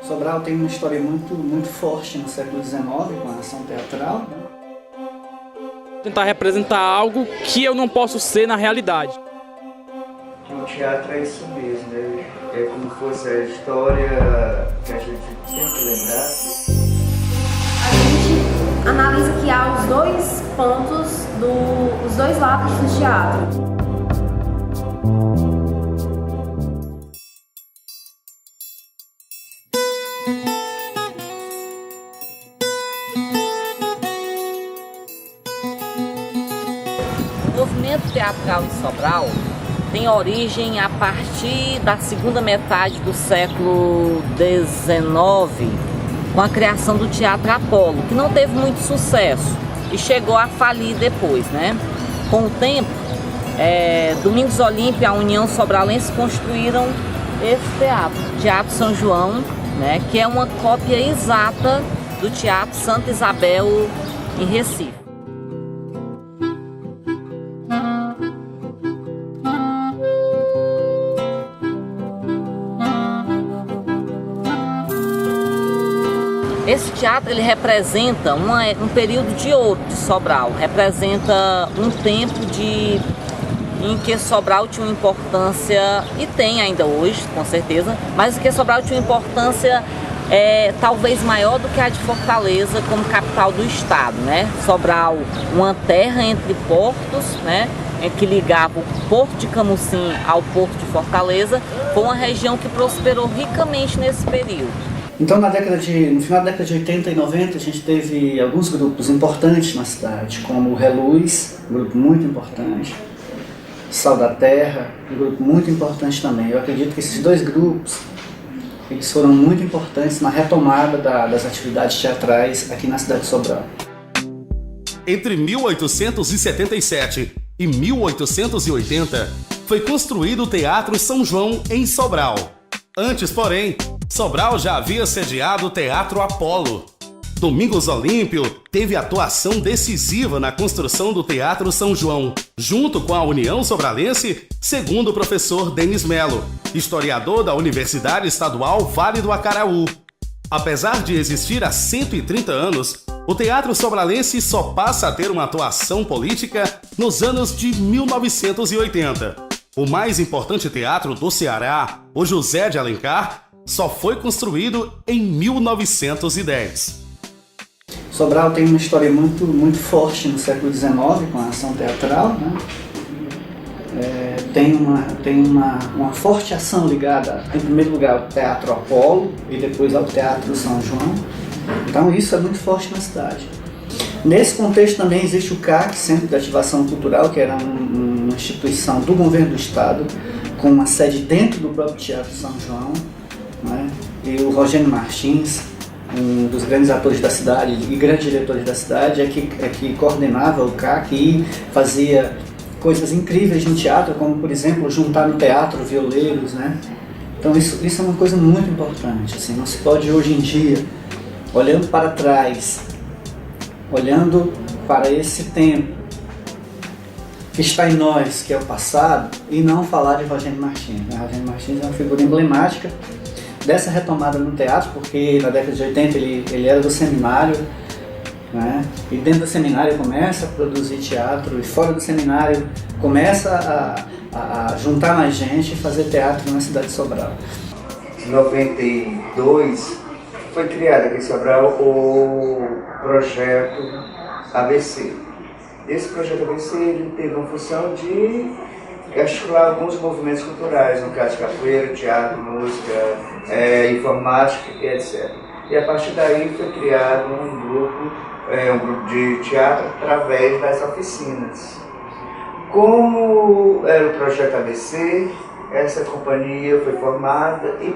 Sobral tem uma história muito forte no século XIX com a ação teatral, né? Tentar representar algo que eu não posso ser na realidade. O teatro é isso mesmo, né? É como se fosse a história que a gente tem que lembrar. A gente analisa que há os dois pontos, os dois lados do teatro. O movimento teatral de Sobral tem origem a partir da segunda metade do século XIX, com a criação do Teatro Apolo, que não teve muito sucesso e chegou a falir depois, né? Com o tempo, Domingos Olímpio e a União Sobralense construíram esse Teatro São João, né? Que é uma cópia exata do Teatro Santa Isabel em Recife. Esse teatro ele representa um período de ouro de Sobral, representa um tempo em que Sobral tinha uma importância, e tem ainda hoje, com certeza, mas que Sobral tinha uma importância talvez maior do que a de Fortaleza como capital do estado, né? Sobral, uma terra entre portos, né? Que ligava o Porto de Camusim ao Porto de Fortaleza, foi uma região que prosperou ricamente nesse período. Então, no final da década de 80 e 90, a gente teve alguns grupos importantes na cidade, como o Reluz, um grupo muito importante, Sal da Terra, um grupo muito importante também. Eu acredito que esses dois grupos eles foram muito importantes na retomada das atividades teatrais aqui na cidade de Sobral. Entre 1877 e 1880, foi construído o Teatro São João em Sobral. Antes, porém, Sobral já havia sediado o Teatro Apolo. Domingos Olímpio teve atuação decisiva na construção do Teatro São João, junto com a União Sobralense, segundo o professor Denis Melo, historiador da Universidade Estadual Vale do Acaraú. Apesar de existir há 130 anos, o Teatro Sobralense só passa a ter uma atuação política nos anos de 1980. O mais importante teatro do Ceará, o José de Alencar, só foi construído em 1910. Sobral tem uma história muito forte no século XIX com a ação teatral, né? Tem uma forte ação ligada, em primeiro lugar, ao Teatro Apolo e depois ao Teatro São João. Então isso é muito forte na cidade. Nesse contexto também existe o CAC, Centro de Ativação Cultural, que era uma instituição do governo do estado, com uma sede dentro do próprio Teatro São João, né? E o Rogênio Martins, um dos grandes atores da cidade e grandes diretores da cidade, é que coordenava o CAC e fazia coisas incríveis no teatro, como, por exemplo, juntar no teatro violeiros, né? Então isso é uma coisa muito importante. Assim, não se pode hoje em dia, olhando para trás, olhando para esse tempo que está em nós, que é o passado, e não falar de Rogênio Martins. Rogênio Martins é uma figura emblemática dessa retomada no teatro, porque na década de 80 ele era do seminário, né? E dentro do seminário começa a produzir teatro, e fora do seminário começa a juntar mais gente e fazer teatro na cidade de Sobral. Em 92 foi criado aqui em Sobral o projeto ABC. Esse projeto ABC ele teve uma função de articular alguns movimentos culturais, no caso capoeira, teatro, música, informática e etc. E a partir daí foi criado um grupo de teatro através das oficinas. Como era o projeto ABC, essa companhia foi formada e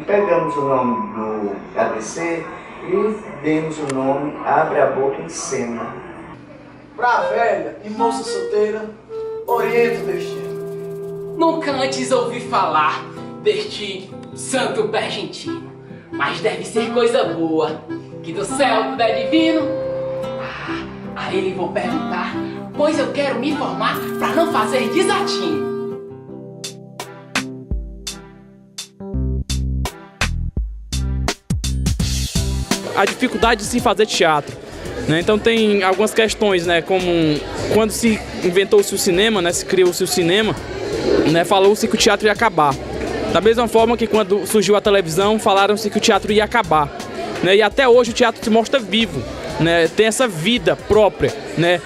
pegamos o nome do ABC e demos o nome Abre a Boca em Cena. Pra velha e moça solteira, orienta o destino. Nunca antes ouvi falar deste santo pé argentino, mas deve ser coisa boa, que do céu tudo é divino. A ele vou perguntar, pois eu quero me formar pra não fazer desatino. a dificuldade de se fazer teatro, né? Então tem algumas questões, né, como quando se inventou-se o cinema, né, se criou-se o cinema, né, falou-se que o teatro ia acabar. Da mesma forma que quando surgiu a televisão, falaram-se que o teatro ia acabar, né? E até hoje o teatro se mostra vivo, né? Tem essa vida própria, né?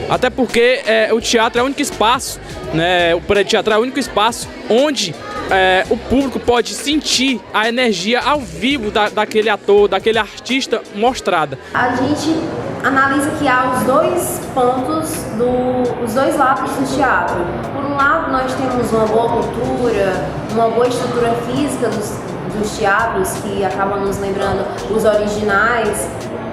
Até porque o teatro é o único espaço, né? O pré-teatro é o único espaço onde o público pode sentir a energia ao vivo daquele ator, daquele artista mostrada. A gente analisa que há os dois pontos, os dois lados do teatro. Por um lado, nós temos uma boa cultura, uma boa estrutura física dos teatros, que acabam nos lembrando os originais,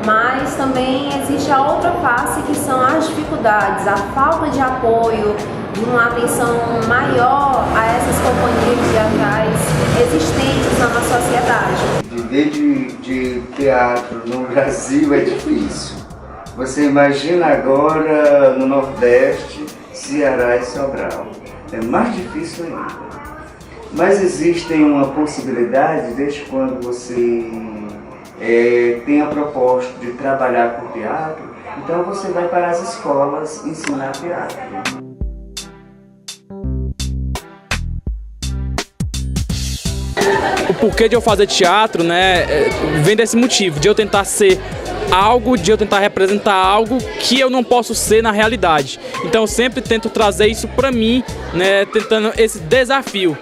mas também existe a outra face, que são as dificuldades, a falta de apoio, de uma atenção maior a essas companhias teatrais existentes na nossa sociedade. Viver de teatro no Brasil é difícil. Você imagina agora no Nordeste, Ceará e Sobral. É mais difícil ainda. Mas existe uma possibilidade, desde quando você tem a proposta de trabalhar com teatro, então você vai para as escolas ensinar teatro. O porquê de eu fazer teatro, né, vem desse motivo, de eu tentar ser algo, de eu tentar representar algo que eu não posso ser na realidade. Então eu sempre tento trazer isso para mim, né, tentando esse desafio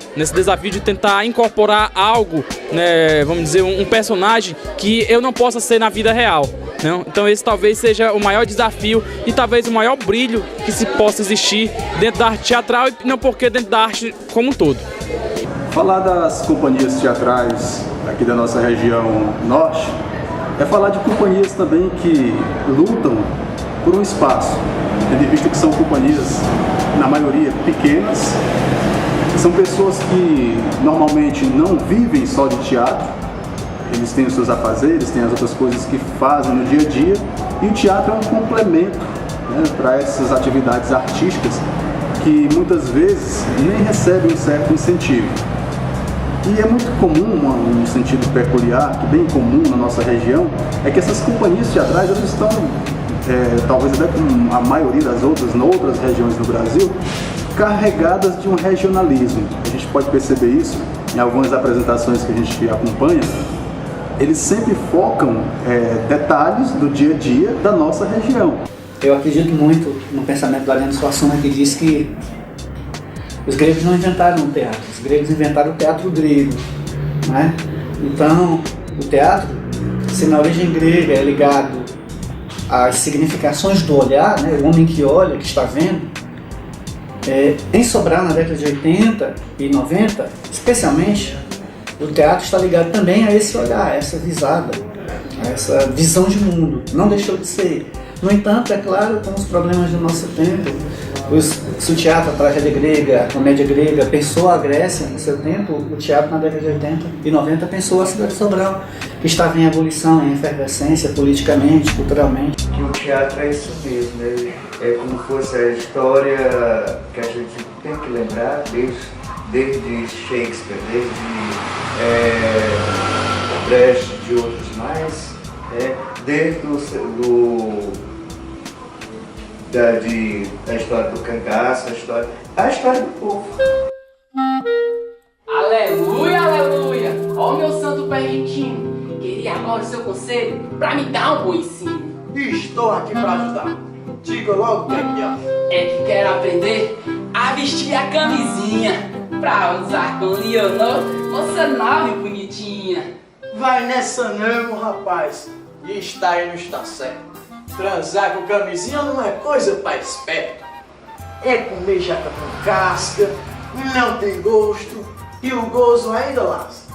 de tentar incorporar algo, né, vamos dizer, um personagem que eu não possa ser na vida real, né? Então esse talvez seja o maior desafio e talvez o maior brilho que se possa existir dentro da arte teatral e não porque dentro da arte como um todo. Falar das companhias teatrais aqui da nossa região norte é falar de companhias também que lutam por um espaço, tendo em vista que são companhias, na maioria, pequenas, são pessoas que normalmente não vivem só de teatro, eles têm os seus afazeres, têm as outras coisas que fazem no dia a dia, e o teatro é um complemento, né, para essas atividades artísticas que muitas vezes nem recebem um certo incentivo. E é muito comum, um sentido peculiar, bem comum na nossa região, é que essas companhias teatrais elas estão, talvez até como a maioria das outras regiões do Brasil, carregadas de um regionalismo. A gente pode perceber isso em algumas apresentações que a gente acompanha. Eles sempre focam detalhes do dia a dia da nossa região. Eu acredito muito no pensamento do Ariano Suassuna, que diz que os gregos não inventaram o teatro, os gregos inventaram o teatro grego, né? Então, o teatro, se na origem grega é ligado às significações do olhar, né? O homem que olha, que está vendo, em Sobral, na década de 80 e 90, especialmente, o teatro está ligado também a esse olhar, a essa visada, a essa visão de mundo. Não deixou de ser. No entanto, é claro, com os problemas do nosso tempo, se o teatro, a tragédia grega, a comédia grega, pensou a Grécia no seu tempo, o teatro na década de 80 e 90 pensou a cidade de Sobral, que estava em ebulição, em efervescência, politicamente, culturalmente. Que o teatro é isso mesmo, né? É como fosse a história que a gente tem que lembrar desde Shakespeare, desde Brecht e outros mais, desde da história do cangaço, a história do povo. Aleluia, aleluia! Ó meu santo perrentinho, queria agora o seu conselho pra me dar um bom ensino. Estou aqui para ajudar. Diga logo o que é. É que quero aprender a vestir a camisinha pra usar com Leonor, moça nova e bonitinha. Vai nessa não, rapaz. E está aí não está certo. Transar com camisinha não é coisa para esperto. É comer jaca com casca, não tem gosto e o gozo ainda lasca.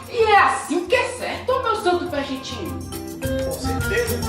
E é assim que é certo, meu santo perrentinho? Com certeza.